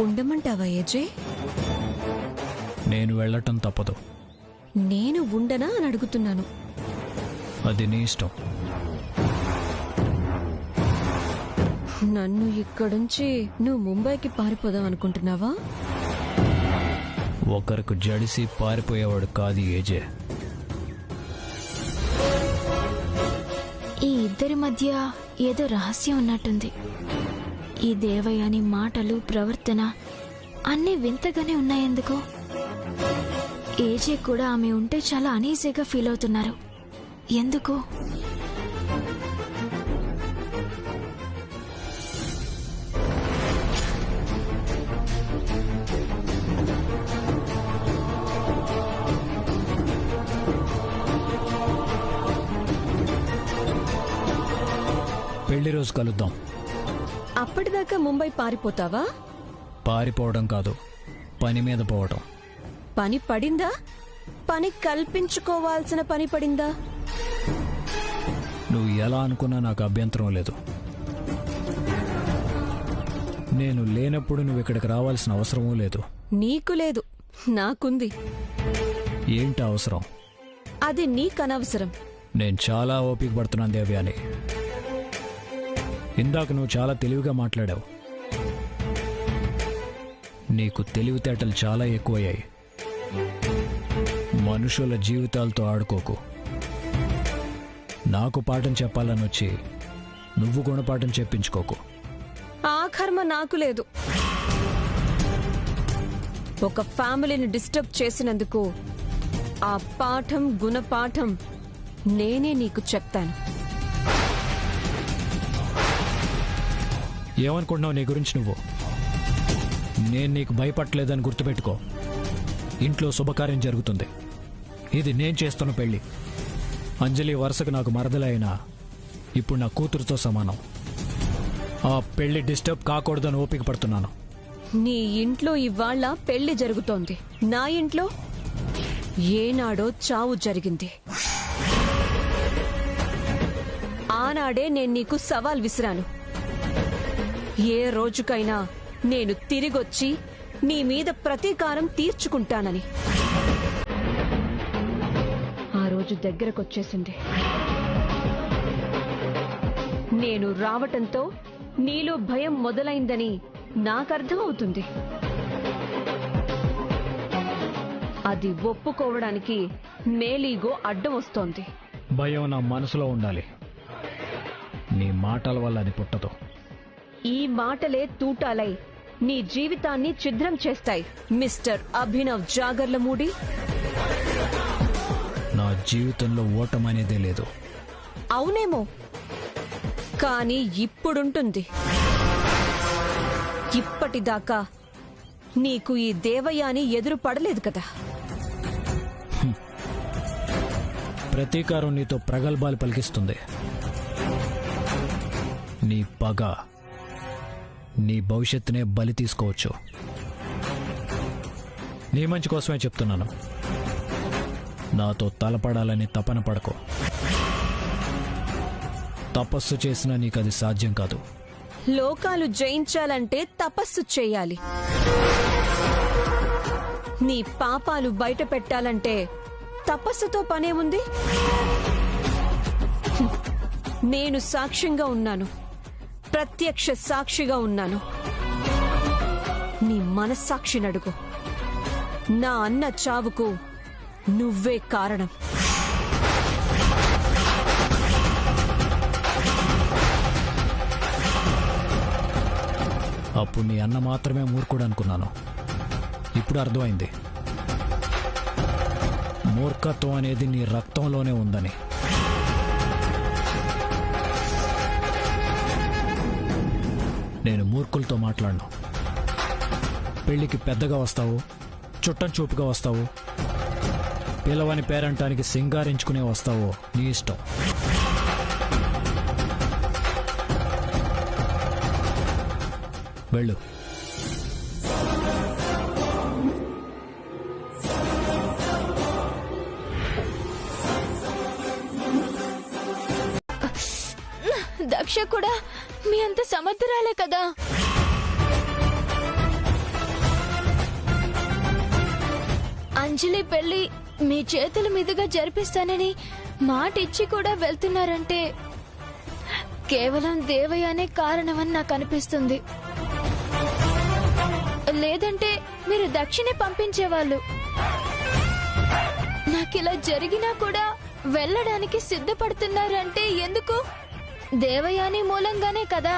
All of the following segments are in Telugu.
ఉండమంటావా ఏజే? నేను వెళ్ళటం తప్పదు. నేను ఉండనా అని అడుగుతున్నాను. అది నీ ఇష్టం. నన్ను ఇక్కడుంచి నువ్వు ముంబైకి పారిపోదాం అనుకుంటున్నావా? ఒకరికి జడిసి పారిపోయేవాడు కాదు ఏజే. ఈ ఇద్దరి మధ్య ఏదో రహస్యం ఉన్నట్టుంది. ఈ దేవయాని మాటలు, ప్రవర్తన అన్నీ వింతగానే ఉన్నాయెందుకో. ఏజే కూడా ఆమె ఉంటే చాలా అనీజీగా ఫీల్ అవుతున్నారు. ఎందుకు? పెళ్లి రోజు కలుద్దాం. అప్పటిదాకా ముంబై పారిపోతావా? పారిపోవడం కాదు, పని మీద పోవటం. పని పడిందా? పని కల్పించుకోవాల్సిన పని పడిందా? నువ్వు ఎలా అనుకున్నా నాకు అభ్యంతరం లేదు. నేను లేనప్పుడు నువ్వు ఇక్కడికి రావాల్సిన అవసరమూ లేదు. నీకు లేదు, నాకుంది. ఏంటి అవసరం? అది నీకనవసరం. నేను చాలా ఓపిక పడుతున్నాను దేవ్యాని. ఇందాక నువ్వు చాలా తెలివిగా మాట్లాడావు. నీకు తెలివితేటలు చాలా ఎక్కువయ్యాయి. మనుషుల జీవితాలతో ఆడుకోకు. నాకు పాఠం చెప్పాలని వచ్చి నువ్వు గుణపాఠం చెప్పించుకోకు. ఆ కర్మ నాకు లేదు. ఒక ఫ్యామిలీని డిస్టర్బ్ చేసినందుకు ఆ పాఠం, గుణపాఠం నేనే నీకు చెప్తాను. ఏమనుకుంటున్నావు నీ గురించి నువ్వు? నేను నీకు భయపడలేదని గుర్తుపెట్టుకో. ఇంట్లో శుభకార్యం జరుగుతుంది. ఇది నేను చేస్తున్న పెళ్లి. అంజలి వరుసకు నాకు మరదలే అయినా ఇప్పుడు నా కూతురుతో సమానం. ఆ పెళ్లి డిస్టర్బ్ కాకూడదని ఓపిక పడుతున్నాను. నీ ఇంట్లో ఇవాళ పెళ్లి జరుగుతోంది. నా ఇంట్లో ఏనాడో చావు జరిగింది. ఆనాడే నేను నీకు సవాల్ విసిరాను. ఏ రోజుకైనా నేను తిరిగొచ్చి నీ మీద ప్రతీకారం తీర్చుకుంటానని. ఆ రోజు దగ్గరకొచ్చేసింది. నేను రావటంతో నీలో భయం మొదలైందని నాకర్థమవుతుంది. అది ఒప్పుకోవడానికి మేలీగో అడ్డం వస్తోంది. భయం నా మనసులో ఉండాలి. నీ మాటల వల్ల అది పుట్టదు. ఈ మాటలే తూటాలై నీ జీవితాన్ని ఛిద్రం చేస్తాయి మిస్టర్ అభినవ్ జాగర్లమూడి. నా జీవితంలో ఓటమనేదే లేదు. అవునేమో, కానీ ఇప్పుడుంటుంది. ఇప్పటిదాకా నీకు ఈ దేవయాని ఎదురు పడలేదు కదా. ప్రతీకారం నీతో ప్రగల్భాలు పలికిస్తుంది. నీ పగ నీ భవిష్యత్తునే బలి తీసుకోవచ్చు. నీ మంచి కోసమే చెప్తున్నాను. నాతో తలపడాలని తపన పడకో. తపస్సు చేసినా నీకది సాధ్యం కాదు. లోకాలు జయించాలంటే తపస్సు చేయాలి. నీ పాపాలు బయట పెట్టాలంటే తపస్సుతో పనేముంది? నేను సాక్ష్యంగా ఉన్నాను, ప్రత్యక్ష సాక్షిగా ఉన్నాను. నీ మనస్సాక్షిని అడుగు. నా అన్న చావుకు నువ్వే కారణం. అప్పుడు నీ అన్న మాత్రమే మూర్ఖుడు అనుకున్నాను. ఇప్పుడు అర్థమైంది, మూర్ఖత్వం అనేది నీ రక్తంలోనే ఉందని. నేను మూర్ఖులతో మాట్లాడను. పెళ్లికి పెద్దగా వస్తావు, చుట్టం చూపుగా వస్తావు, పిలవని పేరంటానికి సింగారించుకునే వస్తావో నీ ఇష్టం. వెళ్ళు. దక్ష కూడా మీ అంత సమర్థురాలే కదా. అంజలి పెళ్లి మీ చేతుల మీదుగా జరిపిస్తానని మాట ఇచ్చి కూడా వెళ్తున్నారంటే కేవలం దేవయ్యనే కారణమని నాకు అనిపిస్తుంది. లేదంటే మీరు దక్షిణే పంపించేవాళ్ళు. నాకిలా జరిగినా కూడా వెళ్ళడానికి సిద్ధపడుతున్నారంటే ఎందుకు? దేవయాని మూలంగానే కదా.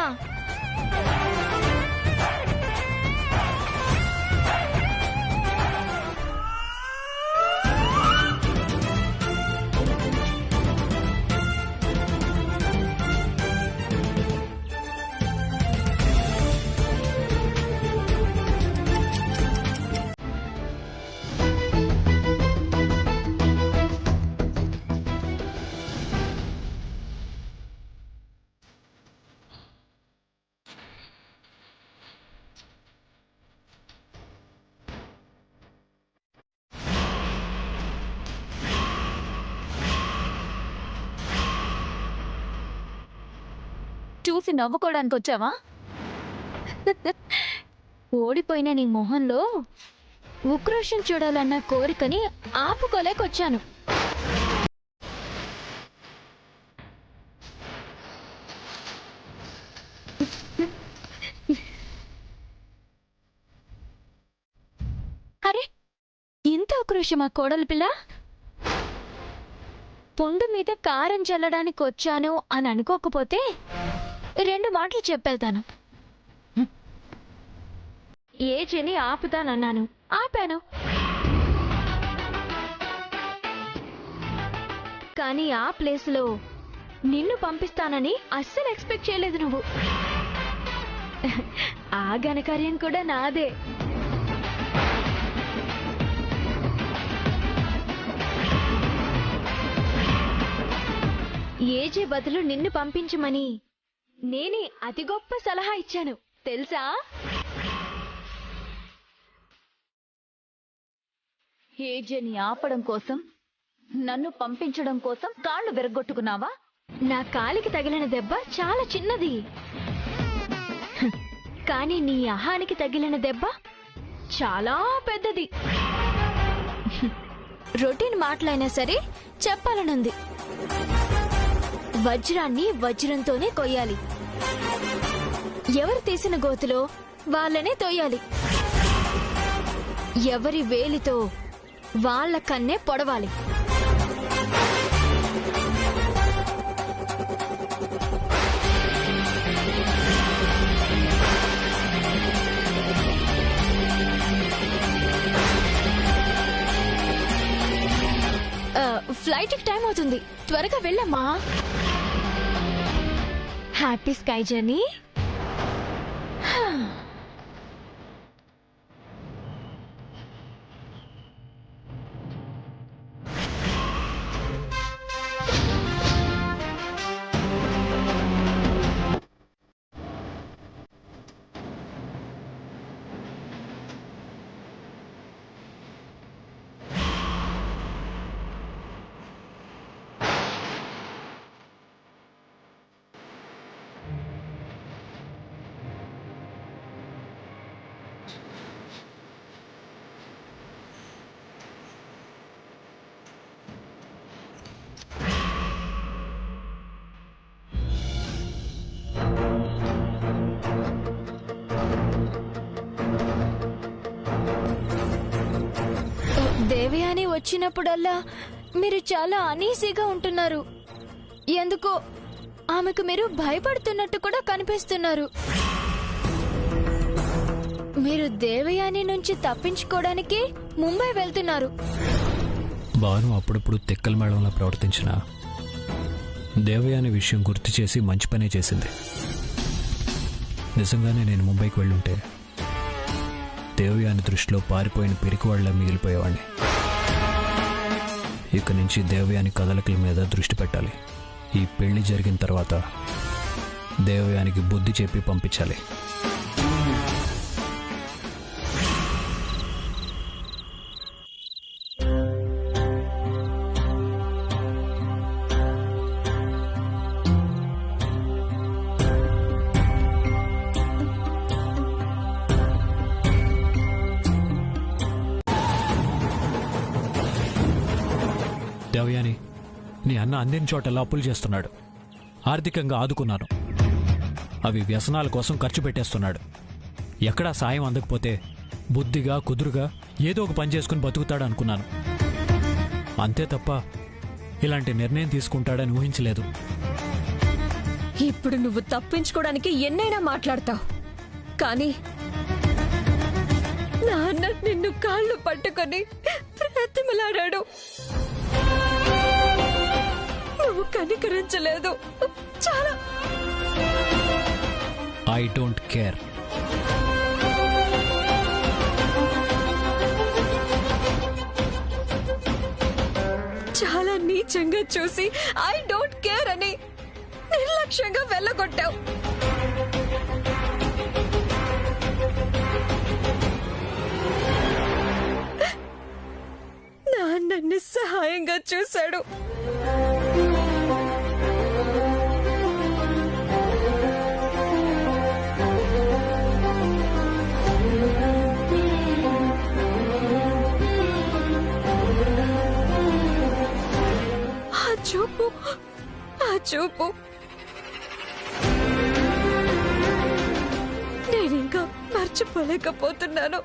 చూసి నవ్వుకోవడానికి వచ్చావా? ఓడిపోయిన నీ మొహంలో ఉక్రోషం చూడాలన్న కోరికని ఆపుకోలేకొచ్చాను. అరే, ఇంత ఉక్రోషమా కోడలి పిల్ల? పుండు మీద కారం చల్లడానికి వచ్చాను అని అనుకోకపోతే 2 మాటలు చెప్పేళ్తాను. ఏజీని ఆపుతానన్నాను, ఆపాను. కానీ ఆ ప్లేస్లో నిన్ను పంపిస్తానని అస్సలు ఎక్స్పెక్ట్ చేయలేదు నువ్వు. ఆ ఘనకార్యం కూడా నాదే. ఏజే బదులు నిన్ను పంపించమని నేనే అతి గొప్ప సలహా ఇచ్చాను తెలుసా? ఏజేని ఆపడం కోసం, నన్ను పంపించడం కోసం కాళ్ళు విరగొట్టుకున్నావా? నా కాలికి తగిలిన దెబ్బ చాలా చిన్నది, కానీ నీ అహానికి తగిలిన దెబ్బ చాలా పెద్దది. రొటీన్ మాటలైనా సరే చెప్పాలనుంది. వజ్రాన్ని వజ్రంతోనే కొయ్యాలి. ఎవరు తీసిన గోతులో వాళ్ళనే తోయాలి. ఎవరి వేలితో వాళ్ళ కన్నే పొడవాలి. ఫ్లైట్కి టైం అవుతుంది, త్వరగా వెళ్ళమ్మా. Happy sky journey. దేవయాని వచ్చినప్పుడల్లా మీరు చాలా అనీజీగా ఉంటున్నారు. ఎందుకో ఆమెకు మీరు భయపడుతున్నట్టు కూడా కనిపిస్తున్నారు. మీరు దేవయాని నుంచి తప్పించుకోవడానికి ముంబై వెళ్తున్నారు. బాను అప్పుడప్పుడు తెక్కల మేళంలా ప్రవర్తించిన దేవయాని విషయం గుర్తు చేసి మంచి పనే చేసింది. నిజంగానే నేను ముంబైకి వెళ్ళుంటే దేవయాని దృష్టిలో పారిపోయిన పిరికివాళ్లా మిగిలిపోయేవాడిని. ఇక నుంచి దేవయాని కదలికల మీద దృష్టి పెట్టాలి. ఈ పెళ్లి జరిగిన తర్వాత దేవయానికి బుద్ధి చెప్పి పంపించాలి. దేవయాని, నీ అన్న అందిన చోటెల్లా అప్పులు చేస్తున్నాడు. ఆర్థికంగా ఆదుకున్నాను, అవి వ్యసనాల కోసం ఖర్చు పెట్టేస్తున్నాడు. ఎక్కడా సాయం అందకపోతే బుద్ధిగా కుదురుగా ఏదో ఒక పని చేసుకుని బతుకుతాడు అనుకున్నాను. అంతే తప్ప ఇలాంటి నిర్ణయం తీసుకుంటాడని ఊహించలేదు. ఇప్పుడు నువ్వు తప్పించుకోవడానికి ఎన్నైనా మాట్లాడతావు, కానీ నాన్న నిన్ను కాళ్ళు పట్టుకొని ప్రతిమలాడాడు. నువ్వు కనికరించలేదు. చాలా. I don't care. చాలా నీచంగా చూసి ఐ డోంట్ కేర్ అని నిర్లక్ష్యంగా వెళ్ళగొట్టావు. నాన్న నిస్సహాయంగా చూశాడు. ఆ చూపు నేనింకా మర్చిపోలేకపోతున్నాను.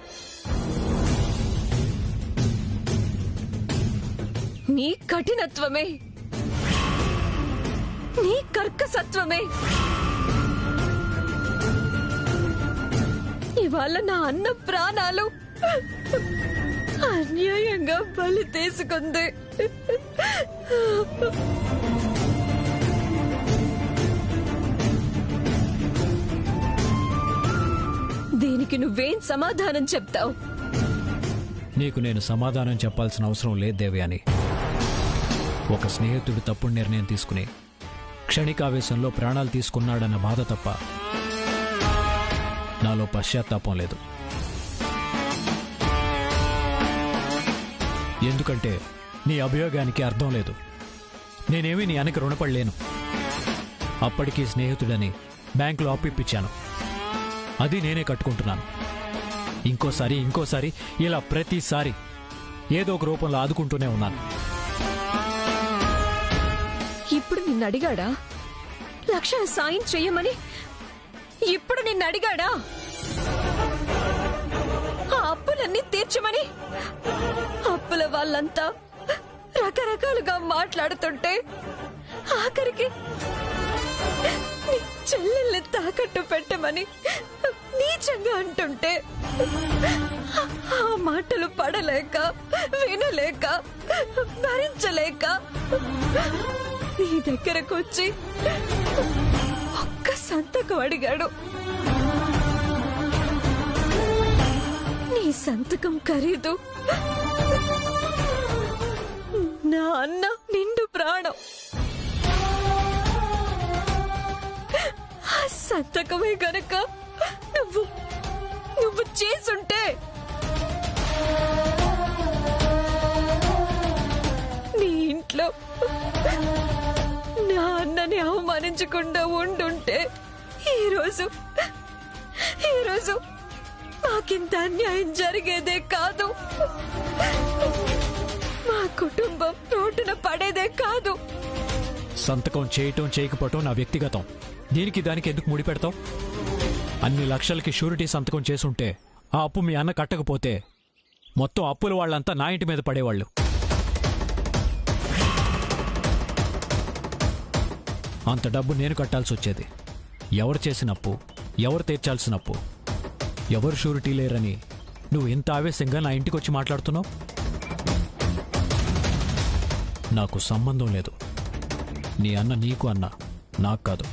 నీ కఠినత్వమే, నీ కర్కసత్వమే ఇవాళ నా అన్న ప్రాణాలు అన్యాయంగా బలి తీసుకుంది. దీనికి నువ్వేం సమాధానం చెప్తావు? నీకు నేను సమాధానం చెప్పాల్సిన అవసరం లేదు దేవయాని. ఒక స్నేహితుడు తప్పుడు నిర్ణయం తీసుకుని క్షణికావేశంలో ప్రాణాలు తీసుకున్నాడన్న బాధ తప్ప నాలో పశ్చాత్తాపం లేదు. ఎందుకంటే నీ అభియోగానికి అర్థం లేదు. నేనేమీ నీ అన్నకి రుణపడలేను. అప్పటికీ స్నేహితుడని బ్యాంకులో అప్పిప్పించాను, అది నేనే కట్టుకుంటున్నాను. ఇంకోసారి ఇలా ప్రతిసారి ఏదో ఒక రూపంలో ఆదుకుంటూనే ఉన్నాను. ఇప్పుడు నిన్ను అడిగాడా లక్ష సాయం చెయ్యమని? ఇప్పుడు నిన్ను అడిగాడా ఆ అప్పులన్నీ తీర్చమని? అప్పుల వాళ్ళంతా రకరకాలుగా మాట్లాడుతుంటే ఆఖరికి నీ చెల్లెల్ని తాకట్టు పెట్టమని నీచంగా అంటుంటే ఆ మాటలు పడలేక వినలేక భరించలేక నీ దగ్గరకు వచ్చి ఒక్క సంతకం అడిగాడు. నీ సంతకం ఖరీదు నా అన్న నిండు ప్రాణం. ఆ సంతకమే గనక నువ్వు చేసుంటే నీ ఇంట్లో నా అన్నని అవమానించకుండా ఉండుంటే ఈరోజు మాకింత అన్యాయం జరిగేదే కాదు. మా కుటుంబం రోడ్డున పడేదే కాదు. సంతకం చేయటం చేయకపోవటం నా వ్యక్తిగతం. దీనికి దానికి ఎందుకు ముడిపెడతావు? అన్ని లక్షలకి షూరిటీ సంతకం చేసుంటే ఆ అప్పు మీ అన్న కట్టకపోతే మొత్తం అప్పుల వాళ్ళంతా నా ఇంటి మీద పడేవాళ్ళు. అంత డబ్బు నేను కట్టాల్సి వచ్చేది. ఎవరు చేసిన అప్పు, ఎవరు తీర్చాల్సిన అప్పు, ఎవరు షూరిటీ లేరని నువ్వు ఇంత ఆవేశంగా నా ఇంటికి వచ్చి మాట్లాడుతున్నావు? నాకు సంబంధం లేదు. నీ అన్న నీకు అన్న, నాకు కాదు.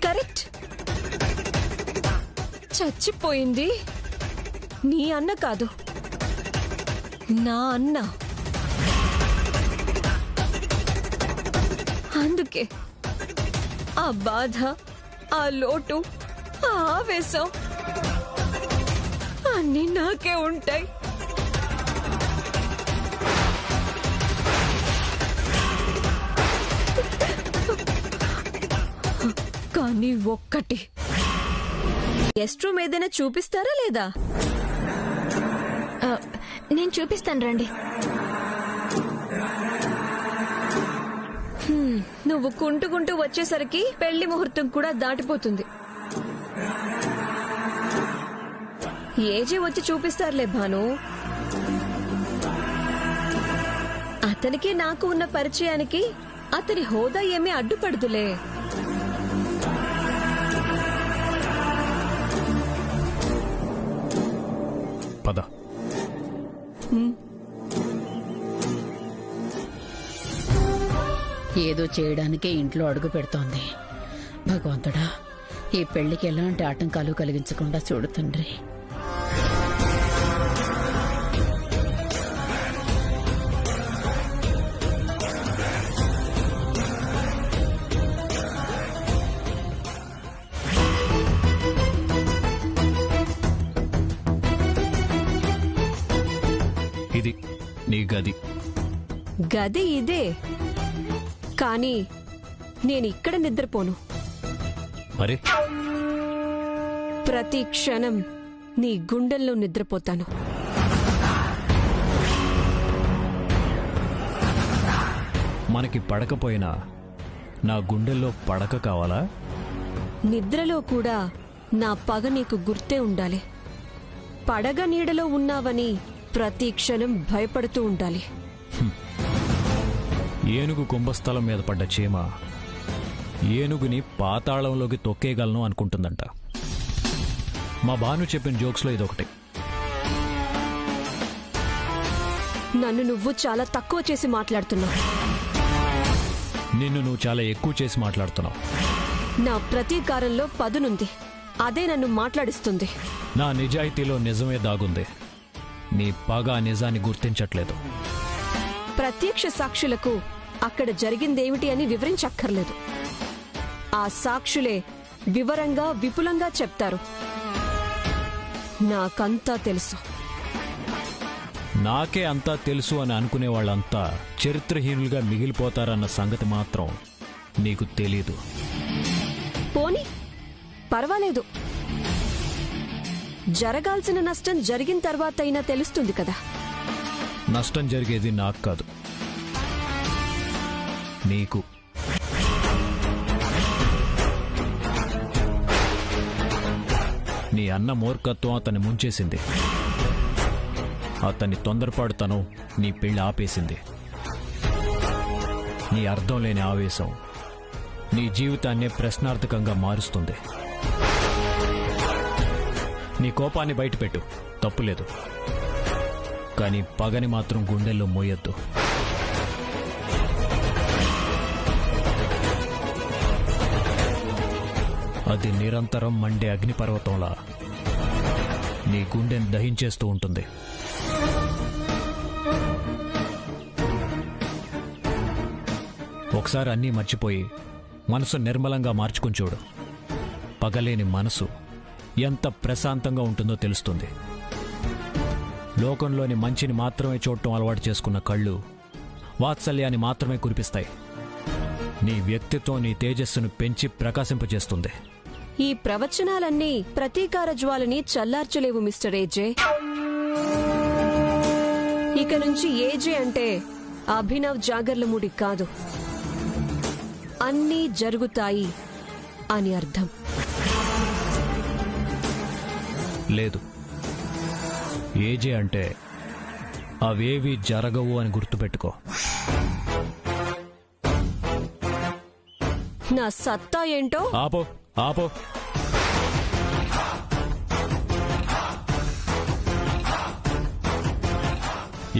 కరెక్ట్. చచ్చిపోయింది నీ అన్న కాదు, నా అన్న. అందుకే ఆ బాధ, ఆ లోటు, ఆ ఆవేశం అన్నీ నాకే ఉంటాయి. కానీ ఒక్కటి, గెస్ట్ రూమ్ ఏదైనా చూపిస్తారా లేదా? నేను చూపిస్తాను రండి. నువ్వు కుంటుకుంటూ వచ్చేసరికి పెళ్లి ముహూర్తం కూడా దాటిపోతుంది. ఏజే వచ్చి చూపిస్తారులే భాను. అతనికి నాకు ఉన్న పరిచయానికి అతని హోదా ఏమీ అడ్డుపడదులే. పద. ఏదో చేయడానికే ఇంట్లో అడుగు పెడుతోంది. భగవంతుడా, ఈ పెళ్లికి ఎలాంటి ఆటంకాలు కలిగించకుండా చూడు తండ్రి. ఇది నీ గది. గది ఇదే, కానీ నేనిక్కడ నిద్రపోను. మరి ప్రతి క్షణం నీ గుండెల్లో నిద్రపోతాను. మనకి పడకపోయినా నా గుండెల్లో పడక కావాలా? నిద్రలో కూడా నా పగ నీకు గుర్తే ఉండాలి. పడగ నీడలో ఉన్నావని ప్రతి క్షణం భయపడుతూ ఉండాలి. ఏనుగు కుంభస్థలం మీద పడ్డ చీమ ఏనుగుని పాతాళంలోకి తొక్కేయగలను అనుకుంటుందంట. మా భాను చెప్పిన జోక్స్లో ఇదొకటి. నన్ను నువ్వు చాలా తక్కువ చేసి మాట్లాడుతున్నావు. నిన్ను నువ్వు చాలా ఎక్కువ చేసి మాట్లాడుతున్నావు. నా ప్రతీకారంలో పదునుంది, అదే నన్ను మాట్లాడిస్తుంది. నా నిజాయితీలో నిజమే దాగుంది. నీ పగ నిజాన్ని గుర్తించట్లేదు. ప్రత్యక్ష సాక్షులకు అక్కడ జరిగిందేమిటి అని వివరించక్కర్లేదు. ఆ సాక్షులే వివరంగా విపులంగా చెప్తారు. నాకంతా తెలుసు. నాకే అంతా తెలుసు అని అనుకునే వాళ్ళంతా చరిత్రహీనులుగా మిగిలిపోతారన్న సంగతి మాత్రం నీకు తెలీదు. పోనీ పర్వాలేదు, జరగాల్సిన నష్టం జరిగిన తర్వాత అయినా తెలుస్తుంది కదా. నష్టం జరిగేది నాకు కాదు, నీకు. నీ అన్న మూర్ఖత్వం అతన్ని ముంచేసింది. అతన్ని తొందరపాటుతనం నీ పెళ్లి ఆపేసింది. నీ అర్థం లేని ఆవేశం నీ జీవితాన్నే ప్రశ్నార్థకంగా మారుస్తుంది. నీ కోపాన్ని బయటపెట్టు, తప్పులేదు. కానీ పగని మాత్రం గుండెల్లో మోయొద్దు. అది నిరంతరం మండే అగ్నిపర్వతంలా నీ గుండెని దహించేస్తూ ఉంటుంది. ఒకసారి అన్నీ మర్చిపోయి మనసు నిర్మలంగా మార్చుకుని చూడు. పగలేని మనసు ఎంత ప్రశాంతంగా ఉంటుందో తెలుస్తుంది. లోకంలోని మంచిని మాత్రమే చూడటం అలవాటు చేసుకున్న కళ్ళు వాత్సల్యాన్ని మాత్రమే కురిపిస్తాయి. నీ వ్యక్తిత్వం నీ తేజస్సును పెంచి ప్రకాశింపజేస్తుంది. ఈ ప్రవచనాలన్నీ ప్రతీకార జ్వాలని చల్లార్చలేవు మిస్టర్ ఏజే. ఇక నుంచి ఏజే అంటే అభినవ్ జాగర్లమూడి కాదు, అన్నీ జరుగుతాయి అని అర్థం. లేదు, ఏజే అంటే అవేవి జరగవు అని గుర్తుపెట్టుకో. నా సత్తా ఏంటో ఆపో ఆపో.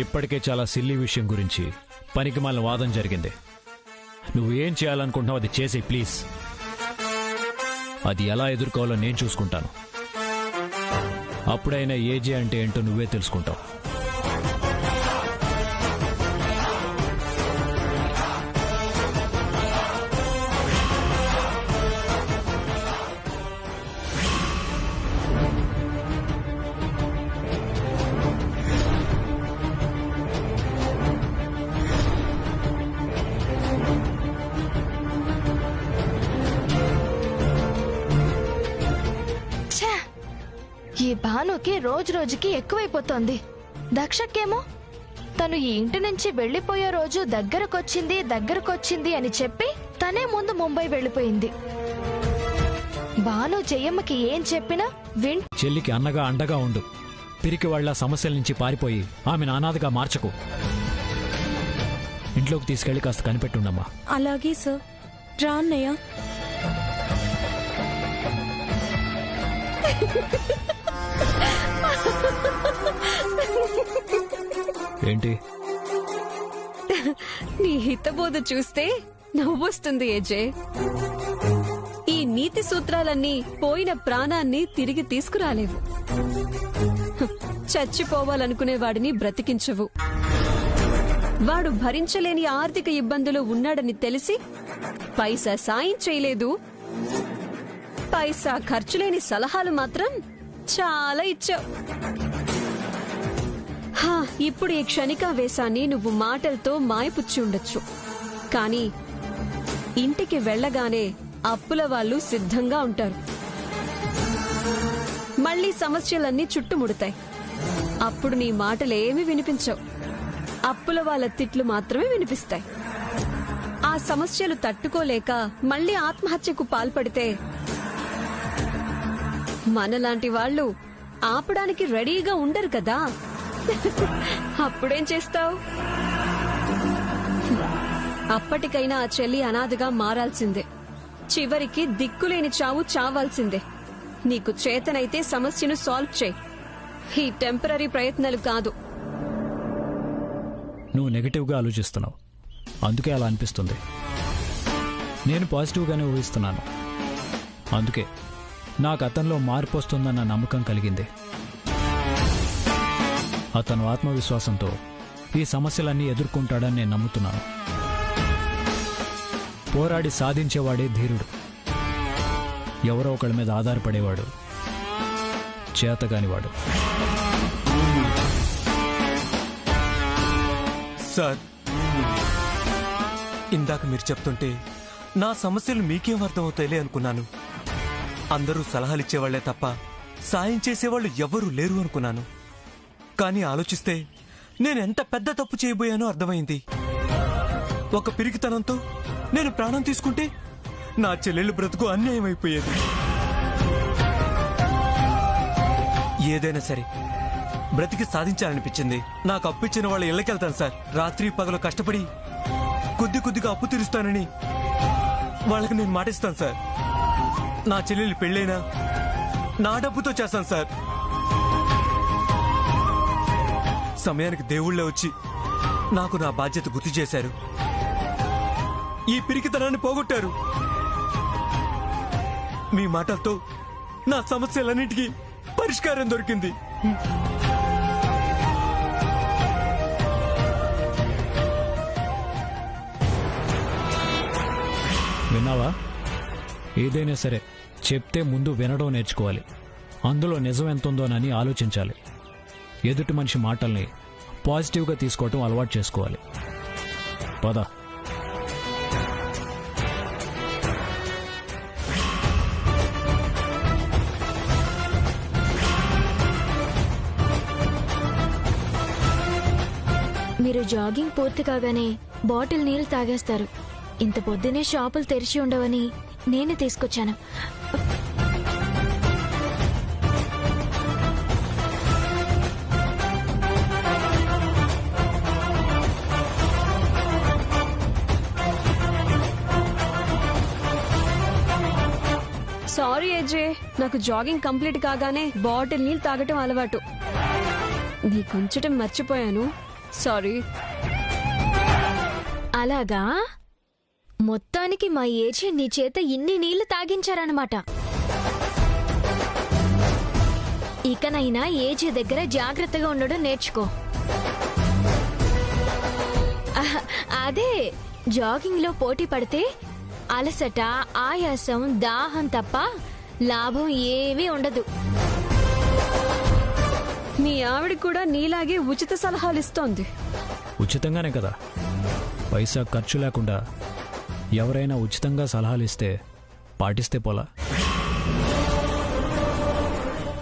ఇప్పటికే చాలా సిల్లీ విషయం గురించి పనికిమాలిన వాదన జరిగింది. నువ్వు ఏం చేయాలనుకుంటున్నావు అది చేసి ప్లీజ్. అది ఎలా ఎదుర్కోవాలో నేను చూసుకుంటాను. అప్పుడైనా ఏజే అంటే ఏంటో నువ్వే తెలుసుకుంటావు. ఈ భానుకి రోజు రోజుకి ఎక్కువైపోతోంది. దక్షకేమో తను ఈ ఇంటి నుంచి వెళ్లిపోయే రోజు దగ్గరకొచ్చింది అని చెప్పి తనే ముందు ముంబై వెళ్లిపోయింది. భాను జయమ్మకి ఏం చెప్పినా చెల్లికి అన్నగా అండగా ఉండు. పిరికి వాళ్ళ సమస్యల నుంచి పారిపోయి ఆమెను అనాథగా మార్చకు. ఇంట్లోకి తీసుకెళ్లి కాస్త కనిపెట్టుండమ్మా. అలాగే సార్. రా అన్నయ్య. ఏంటి నీ హితబోధ చూస్తే నవ్వొస్తుంది ఏజే. ఈ నీతి సూత్రాలన్నీ పోయిన ప్రాణాన్ని తిరిగి తీసుకురాలేవు. చచ్చిపోవాలనుకునే వాడిని బ్రతికించవు. వాడు భరించలేని ఆర్థిక ఇబ్బందులు ఉన్నాడని తెలిసి పైసా సాయం చేయలేదు. పైసా ఖర్చులేని సలహాలు మాత్రం చాలా ఇచ్చావు. ఇప్పుడు ఈ క్షణికావేశాన్ని నువ్వు మాటలతో మాయపుచ్చి ఉండొచ్చు. కానీ ఇంటికి వెళ్లగానే అప్పుల వాళ్ళు సిద్ధంగా ఉంటారు. మళ్లీ సమస్యలన్నీ చుట్టుముడతాయి. అప్పుడు నీ మాటలేమీ వినిపించవు. అప్పుల వాళ్ళ తిట్లు మాత్రమే వినిపిస్తాయి. ఆ సమస్యలు తట్టుకోలేక మళ్లీ ఆత్మహత్యకు పాల్పడితే మనలాంటి వాళ్ళు ఆపడానికి రెడీగా ఉండరు కదా. అప్పుడేం చేస్తావు? అప్పటికైనా ఆ చెల్లి అనాథగా మారాల్సిందే. చివరికి దిక్కులేని చావు చావాల్సిందే. నీకు చేతనైతే సమస్యను సాల్వ్ చేయి. ఈ టెంపరీ ప్రయత్నాలు కాదు. నువ్వు నెగటివ్గా ఆలోచిస్తున్నావు, అందుకే అలా అనిపిస్తుంది. నేను పాజిటివ్గానే ఊహిస్తున్నాను. అందుకే నాకు అతనిలో మార్పు వస్తుందన్న నమ్మకం కలిగింది. అతను ఆత్మవిశ్వాసంతో ఈ సమస్యలన్నీ ఎదుర్కొంటాడని నేను నమ్ముతున్నాను. పోరాడి సాధించేవాడే ధీరుడు. ఎవరో ఒకళ్ళ మీద ఆధారపడేవాడు చేతగానివాడు. సార్, ఇందాక మీరు చెప్తుంటే నా సమస్యలు మీకేం అర్థమవుతాయిలే అనుకున్నాను. అందరూ సలహాలిచ్చేవాళ్లే తప్ప సాయం చేసేవాళ్ళు ఎవరూ లేరు అనుకున్నాను. కానీ ఆలోచిస్తే నేనెంత పెద్ద తప్పు చేయబోయానో అర్థమైంది. ఒక పిరికితనంతో నేను ప్రాణం తీసుకుంటే నా చెల్లెలు బ్రతుకు అన్యాయం అయిపోయేది. ఏదైనా సరే బ్రతికి సాధించాలనిపించింది. నాకు అప్పిచ్చిన వాళ్ళ ఇళ్ళకెళ్తాను సార్. రాత్రి పగలు కష్టపడి కొద్దిగా అప్పు తీరుస్తానని వాళ్ళకి నేను మాటిస్తాను సార్. నా చెల్లెలు పెళ్ళైనా నా డబ్బుతో చేస్తాను సార్. సమయానికి దేవుళ్లే వచ్చి నాకు నా బాధ్యత గుర్తు చేశారు. ఈ పిరికితనాన్ని పోగొట్టారు. మీ మాటలతో నా సమస్యలన్నిటికీ పరిష్కారం దొరికింది. విన్నావా? ఏదైనా సరే చెప్తే ముందు వినడం నేర్చుకోవాలి. అందులో నిజం ఎంతుందోనని ఆలోచించాలి. ఎదుటి మనిషి మాటల్ని పాజిటివ్గా తీసుకోవటం అలవాటు చేసుకోవాలి. పద. మీరు జాగింగ్ పూర్తి కాగానే బాటిల్ నీళ్లు తాగేస్తారు. ఇంత పొద్దునే షాపులు తెరిచి ఉండవని నేనే తీసుకొచ్చాను. సారీ ఏజే, నాకు జాగింగ్ కంప్లీట్ కాగానే బాటిల్ నీళ్ళు తాగటం అలవాటు. నీకు ఉంచటం మర్చిపోయాను. సారీ. అలాగా? మొత్తానికి మా ఏజే నీ చేత ఇన్ని నీళ్లు తాగించారన్నమాట. ఇకనైనా ఏజే దగ్గర జాగ్రత్తగా ఉండడం నేర్చుకో. అదే జాగింగ్ లో పోటీ పడితే అలసట, ఆయాసం, దాహం తప్ప లాభం ఏమీ ఉండదు. మీ ఆవిడ కూడా నీలాగే ఉచిత సలహాలు ఇస్తోంది. ఉచితంగానే కదా, పైసా ఖర్చు లేకుండా ఎవరైనా ఉచితంగా సలహాలు ఇస్తే పాటిస్తే పోలా.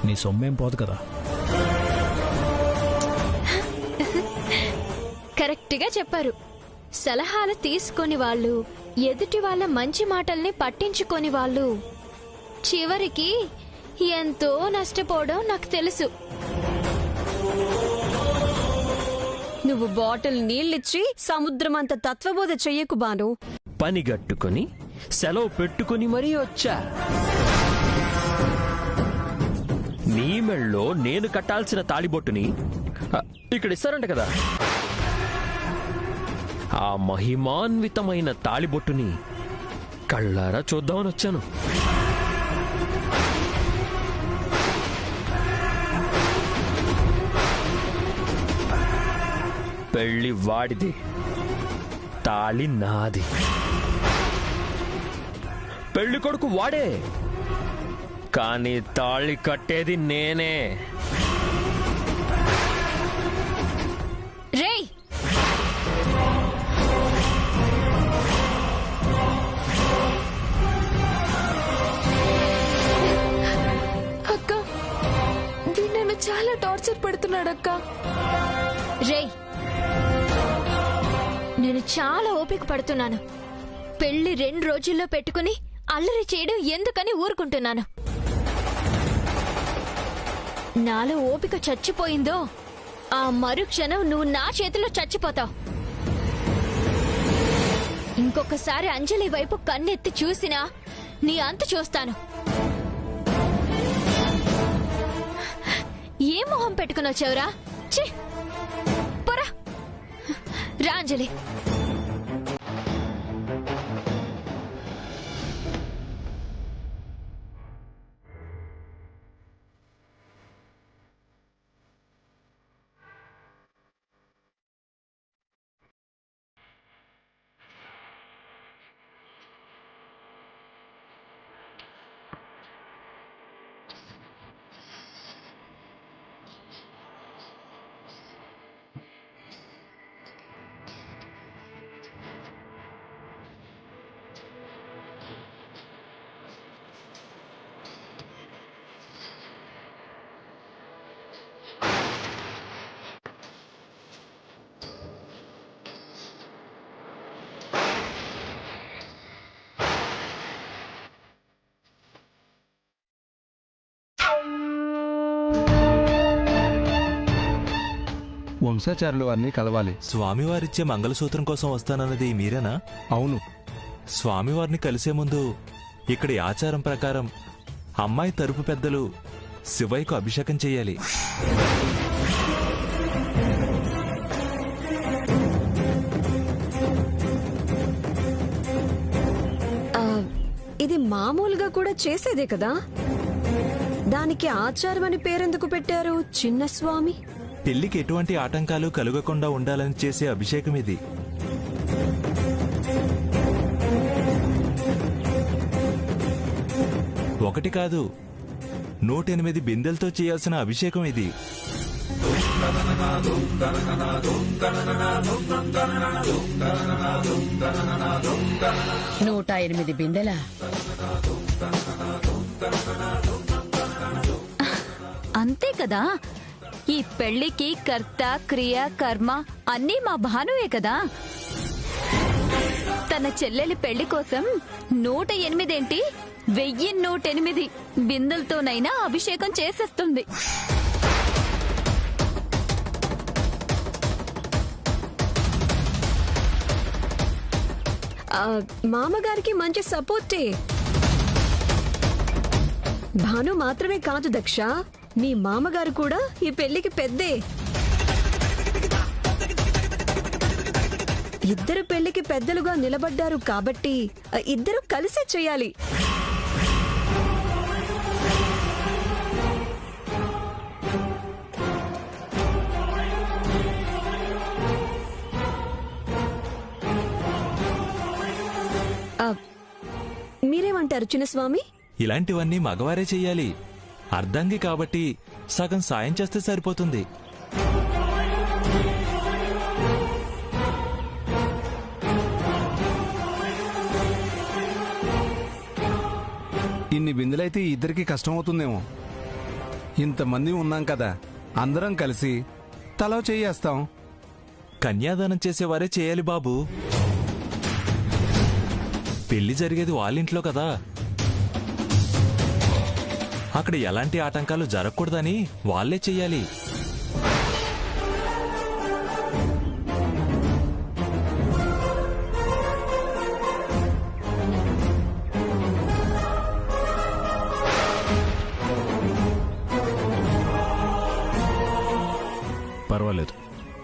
నీ సొమ్మేం పోదు కదా. పూర్తిగా చెప్పారు. సలహాలు తీసుకొని వాళ్ళు, ఎదుటి వాళ్ళ మంచి మాటల్ని పట్టించుకొని వాళ్ళు చివరికి ఎంతో నష్టపోవడం నాకు తెలుసు. నువ్వు బాటిల్ నీళ్ళిచ్చి సముద్రమంత తత్వబోధ చెయ్యకు బాను. పనిగట్టుకొని సెలవు పెట్టుకుని మరీ వచ్చా. నీ మెళ్ళో నేను కట్టాల్సిన తాళిబొట్టుని ఇక్కడ ఇస్తారంట కదా. ఆ మహిమాన్వితమైన తాళిబొట్టుని కళ్ళారా చూద్దామని వచ్చాను. పెళ్లి వాడిది, తాళి నాది. పెళ్లి కొడుకు వాడే, కానీ తాళి కట్టేది నేనే. రేయ్, అక్క, వీడు నన్ను చాలా టార్చర్ పెడుతున్నాడక్క. రేయ్, నేను చాలా ఓపిక పడుతున్నాను. పెళ్లి 2 రోజుల్లో పెట్టుకుని అల్లరి చేయడం ఎందుకని ఊరుకుంటున్నాను. నాలో ఓపిక చచ్చిపోయిందో ఆ మరుక్షణం నువ్వు నా చేతిలో చచ్చిపోతావు. ఇంకొకసారి అంజలి వైపు కన్నెత్తి చూసినా నీ అంతు చూస్తాను. ఏ మొహం పెట్టుకుని వచ్చావురా? ఛీ, పోరా. రా అంజలి. వంశాచారులు వారిని కలవాలి. స్వామివారిచ్చే మంగళసూత్రం కోసం వస్తానన్నది మీరేనా? అవును. స్వామివారిని కలిసే ముందు ఇక్కడి ఆచారం ప్రకారం అమ్మాయి తరపు పెద్దలు శివయ్యకు అభిషేకం చెయ్యాలి. ఇది మామూలుగా కూడా చేసేదే కదా. దానికి ఆచారం అని పేరెందుకు పెట్టారు చిన్న స్వామి? పెళ్లికి ఎటువంటి ఆటంకాలు కలుగకుండా ఉండాలని చేసే అభిషేకం ఇది. ఒకటి కాదు, 108 బిందెలతో చేయాల్సిన అభిషేకం ఇది. 108 బిందెలా? అంతే కదా. ఈ పెళ్లికి కర్త, క్రియ, కర్మ అన్నీ మా భానువే కదా. తన చెల్లెలి పెళ్లి కోసం 108 ఏంటి, 1108 బిందెలతోనైనా అభిషేకం చేసేస్తుంది. మామగారికి మంచి సపోర్టే. భాను మాత్రమే కాదు దక్ష, మీ మామగారు కూడా ఈ పెళ్లికి పెద్దే. ఇద్దరు పెళ్లికి పెద్దలుగా నిలబడ్డారు కాబట్టి ఇద్దరు కలిసే చేయాలి. మీరేమంటారు చిన్నస్వామి? ఇలాంటివన్నీ మగవారే చెయ్యాలి. అర్ధంగి కాబట్టి సగం సాయం చేస్తే సరిపోతుంది. ఇన్ని బిందెలైతే ఇద్దరికి కష్టమవుతుందేమో. ఇంతమంది ఉన్నాం కదా, అందరం కలిసి తలో చేయేస్తాం. కన్యాదానం చేసేవారే చేయాలి బాబు. పెళ్లి జరిగేది వాళ్ళింట్లో కదా, అక్కడ ఎలాంటి ఆటంకాలు జరగకూడదని వాళ్ళే చెయ్యాలి.